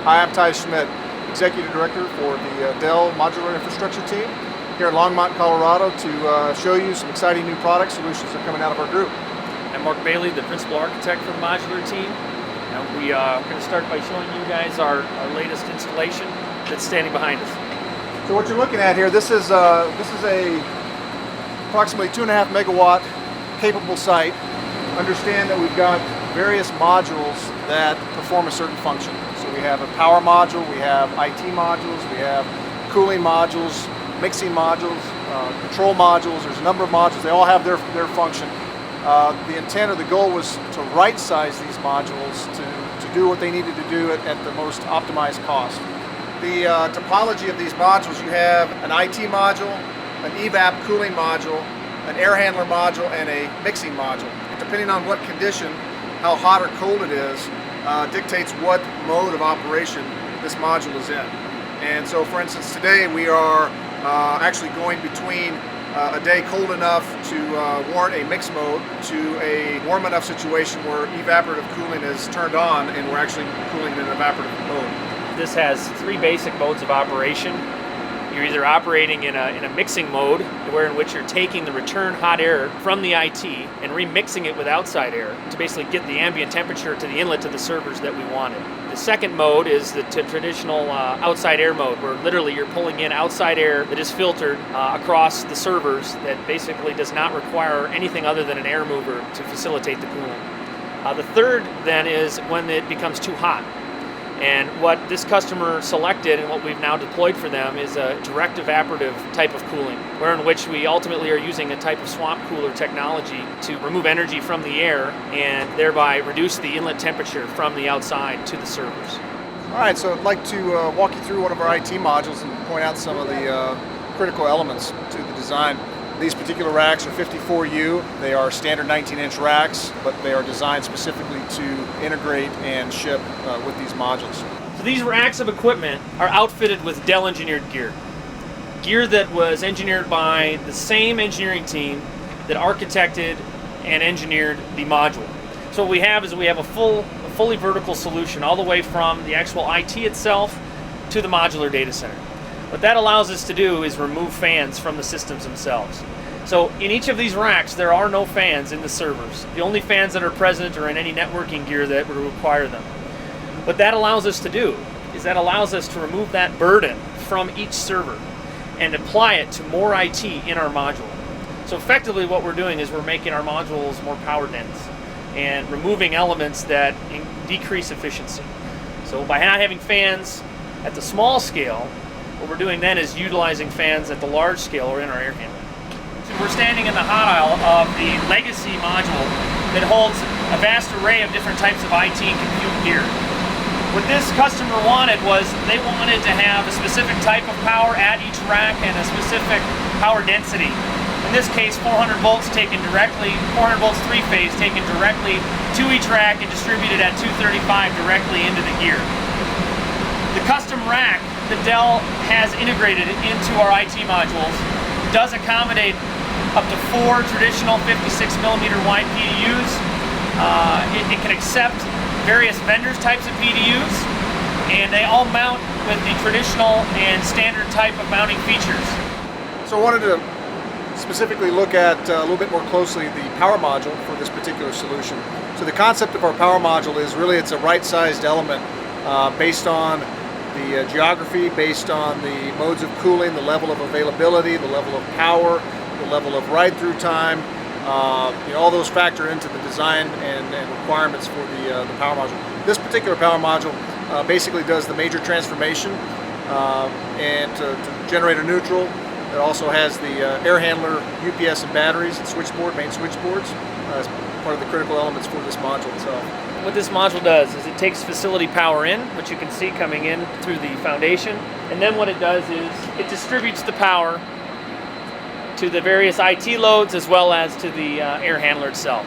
Hi, I'm Ty Schmitt, Executive Director for the Dell Modular Infrastructure team here in Longmont, Colorado to show you some exciting new product solutions that are coming out of our group. I'm Mark Bailey, the Principal Architect for the Modular team. And we are going to start by showing you guys our latest installation that's standing behind us. So what you're looking at here, this is a approximately 2.5 megawatt capable site. Understand that we've got various modules that perform a certain function. So we have a power module, we have IT modules, we have cooling modules, mixing modules, control modules. There's a number of modules. They all have their function. The intent or the goal was to right size these modules to do what they needed to do at the most optimized cost. The topology of these modules, you have an IT module, an evap cooling module, an air handler module, and a mixing module. Depending on what condition, how hot or cold it is, dictates what mode of operation this module is in. And so, for instance, today we are actually going between a day cold enough to warrant a mixed mode to a warm enough situation where evaporative cooling is turned on and we're actually cooling in an evaporative mode. This has three basic modes of operation. You're either operating in a mixing mode, where in which you're taking the return hot air from the IT and remixing it with outside air to basically get the ambient temperature to the inlet to the servers that we wanted. The second mode is the traditional outside air mode, where literally you're pulling in outside air that is filtered across the servers that basically does not require anything other than an air mover to facilitate the cooling. The third then is when it becomes too hot. And what this customer selected and what we've now deployed for them is a direct evaporative type of cooling, where in which we ultimately are using a type of swamp cooler technology to remove energy from the air and thereby reduce the inlet temperature from the outside to the servers. All right, so I'd like to walk you through one of our IT modules and point out some of the critical elements to the design. These particular racks are 54U. They are standard 19-inch racks, but they are designed specifically to integrate and ship with these modules. So these racks of equipment are outfitted with Dell engineered gear. Gear that was engineered by the same engineering team that architected and engineered the module. So what we have is we have a fully vertical solution all the way from the actual IT itself to the modular data center. What that allows us to do is remove fans from the systems themselves. So in each of these racks, there are no fans in the servers. The only fans that are present are in any networking gear that would require them. What that allows us to do is that allows us to remove that burden from each server and apply it to more IT in our module. So effectively what we're doing is we're making our modules more power dense and removing elements that decrease efficiency. So by not having fans at the small scale, what we're doing then is utilizing fans at the large scale or in our air handler. So we're standing in the hot aisle of the legacy module that holds a vast array of different types of IT and compute gear. What this customer wanted was they wanted to have a specific type of power at each rack and a specific power density. In this case, 400 volts taken directly, 400 volts three-phase taken directly to each rack and distributed at 235 directly into the gear. The custom rack that Dell has integrated into our IT modules does accommodate up to 4 traditional 56mm wide PDUs. It can accept various vendors' types of PDUs, and they all mount with the traditional and standard type of mounting features. So I wanted to specifically look at a little bit more closely the power module for this particular solution. So the concept of our power module is really it's a right-sized element based on the geography, based on the modes of cooling, the level of availability, the level of power, the level of ride-through time. All those factor into the design and requirements for the power module. This particular power module basically does the major transformation and to generator neutral. It also has the air handler, UPS and batteries, and switchboard, main switchboards as part of the critical elements for this module itself. What this module does is it takes facility power in, which you can see coming in through the foundation, and then what it does is it distributes the power to the various IT loads as well as to the air handler itself.